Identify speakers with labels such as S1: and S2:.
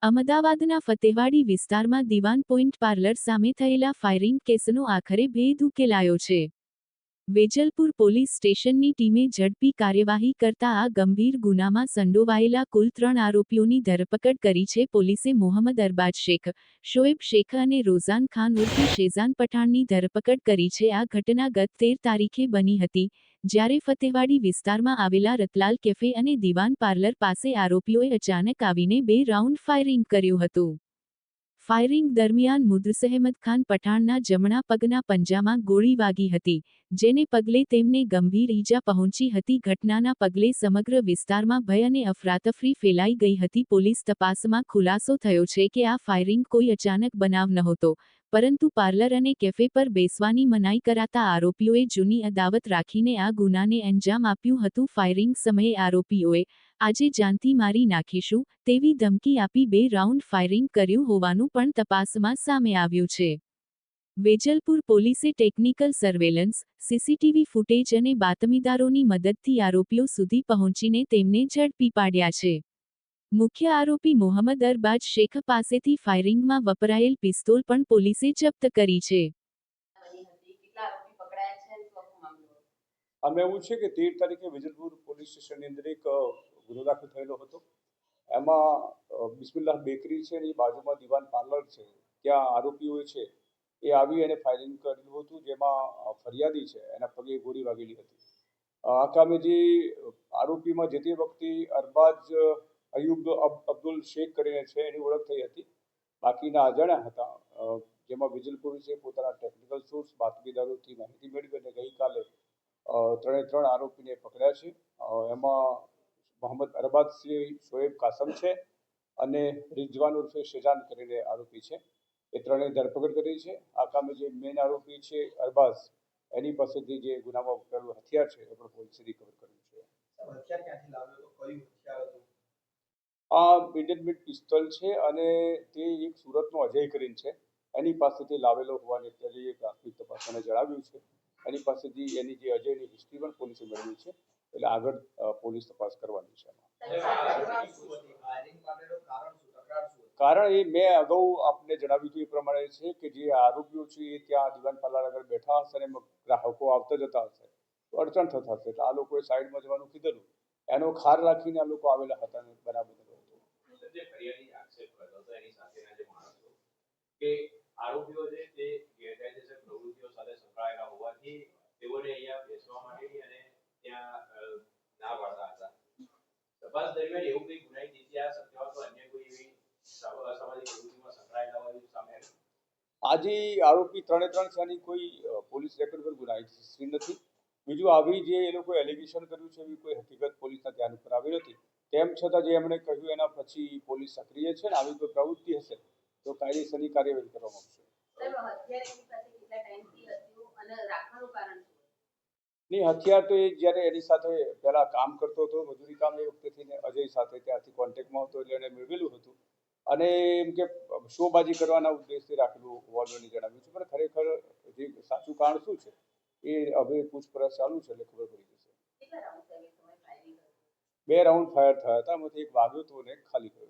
S1: અમદાવાદના ફતેવાડી વિસ્તારમાં દીવાન point parlour સામે થયેલા ફાયરિંગ કેસનો આખરે ભેદ ઉકેલાયો છે. વેજલપુર પોલીસ સ્ટેશનની ટીમે ઝડપી કાર્યવાહી કરતા આ ગંભીર ગુનામાં સંડોવાયેલા કુલ 3 આરોપીઓની ધરપકડ કરી છે. પોલીસે મોહમ્મદ અરબાજ શેખ, શોએબ શેખ અને રોઝાન ખાન ઉર્ફે શેઝાન પઠાણની ધરપકડ કરી છે. આ ઘટના ગત 13 તારીખે બની હતી, જ્યારે ફતેવાડી વિસ્તારમાં આવેલા રતલાલ કેફે અને દીવાન પાર્લર પાસે આરોપીઓએ અચાનક આવીને 2 રાઉન્ડ ફાયરિંગ કર્યું હતું. ફાયરિંગ દરમિયાન મુદસહેમદ ખાન પઠાણના જમણા પગના પંજામાં ગોળી વાગી હતી, જેને પગલે તેમને ગંભીર ઈજા પહોંચી હતી. ઘટનાના પગલે સમગ્ર વિસ્તારમાં ભય અને અફરાતફરી ફેલાઈ ગઈ હતી. પોલીસ તપાસમાં ખુલાસો થયો છે કે આ ફાયરિંગ કોઈ અચાનક બનાવ નહોતો, પરંતુ પાર્લર અને કેફે પર બેસવાની મનાઈ કરાતા આરોપીઓએ જૂની અદાવત રાખીને આ ગુનાને અંજામ આપ્યું હતું. ફાયરિંગ સમયે આરોપીઓએ આજે જાનથી મારી નાખીશું તેવી ધમકી આપી 2 રાઉન્ડ ફાયરિંગ કર્યું હોવાનું પણ તપાસમાં સામે આવ્યું છે. વેજલપુર પોલીસે ટેકનિકલ સર્વેલન્સ, સીસીટીવી ફૂટેજ અને બાતમીદારોની મદદથી આરોપીઓ સુધી પહોંચીને તેમને ઝડપી પાડ્યા છે. મુખ્ય આરોપી મોહમ્મદ અરબાજ શેખ પાસેથી ફાયરિંગમાં વપરાયેલ પિસ્તોલ પણ પોલીસે જપ્ત કરી છે.
S2: અમે એવું છે કે 13 તારીખે વેજલપુર પોલીસ સ્ટેશનની અંદર એક ગુનો દાખલ થયેલો હતો. એમાં બિસ્મિલ્લાહ બેકરી છે એની બાજુમાં દીવાન પાર્લર છે, ત્યાં આરોપીઓ છે એ આવી અને ફાયરિંગ કરેલું હતું, જેમાં ફરિયાદી છે એના પગે ગોળી વાગેલી હતી. આ કામે જે આરોપીમાં જે તે વખતે અરબાજ અયુબ અબ્દુલ શેખ કરીને છે એની ઓળખ થઈ હતી. બાકીના અજાણ્યા હતા, જેમાં વેજલપુર પોલીસે પોતાના ટેકનિકલ સોર્સ બાતમીદારોથી માહિતી મેળવી અને ગઈકાલે 3 આરોપીને પકડ્યા છે. એમાં મોહમ્મદ અરબાજ શોએબ કાસમ છે અને રિઝવાન ઉર્ફે શેઝાન કરીને આરોપી છે. એ ત્રણેય ધરપકડ કરી છે. આ કામે જે મેઇન આરોપી છે અરબાજ, એની પાસેથી જે ગુનામાં વપરાયેલું હથિયાર છે એ પણ પોલીસે રિકવર કર્યું છે. આ ઇન્ડિયન પિસ્તોલ છે અને તે એક સુરતનો અજય કરીને છે, એની પાસેથી લાવેલો હોવાની અત્યારે પ્રાથમિક તપાસ મને જણાવ્યું છે. એની પાસેથી એની જે અજયની હિસ્ટ્રી પણ પોલીસે મેળવી છે, એટલે આગળ પોલીસ તપાસ કરવાની છે. કારણ એ મેં અગાઉ આપને જણાવ્યું હતું એ પ્રમાણે છે કે જે આરોપીઓ છે એ ત્યાં દીવાન પાર્લર આગળ બેઠા હશે અને ગ્રાહકો આવતા જતા હશે તો અડચણ થતા હશે, એટલે આ લોકોએ સાઈડમાં જવાનું કીધેલું, એનો ખાર રાખીને આ લોકો આવેલા હતા અને બરાબર
S3: આરોપીઓ છે તે ગેરકાયદેસર પ્રવૃત્તિઓ સાથે સંકળાયેલા હોવાથી તેઓને અહીંયા બેસવા માટેની અને ત્યાં ના પાડતા હતા. તપાસ દરમિયાન એવું કંઈ ગુનાહિત ઇતિહાસ અથવા તો અન્ય કોઈ એવી અસામાજિક પ્રવૃત્તિમાં સંકળાયેલા હોય સામે
S2: આજે આરોપી 3 છે એની કોઈ પોલીસ રેકોર્ડ પર ગુનાહિત હિસ્ટ્રી નથી. બીજું આવી જે એ લોકો એલિગેશન કર્યું છે એવી કોઈ હકીકત પોલીસના ધ્યાન ઉપર આવી નથી. તેમ છતાં જે એમણે કહ્યું એના પછી પોલીસ સક્રિય છે ને આવી કોઈ પ્રવૃત્તિ હશે તો કાયદેસરની કાર્યવાહી કરવામાં આવશે. નહીં, હથિયાર તો એ જ્યારે એની સાથે પહેલા કામ કરતો હતો, મજૂરી કામ એ વખતેથી અજય સાથે ત્યાંથી કોન્ટેક્ટમાં હતો એટલે એને મેળવેલું હતું અને એમ કે શોબાજી કરવાના ઉદ્દેશથી રાખેલું હોવાનું જણાવ્યું છે, પણ ખરેખર જે સાચું કારણ શું છે એ હવે પૂછપરછ ચાલુ છે એટલે ખબર પડી જશે. 2 રાઉન્ડ ફાયર થયા હતા, એમાંથી એક વાગ્યો હતો અને ખાલી કર્યો.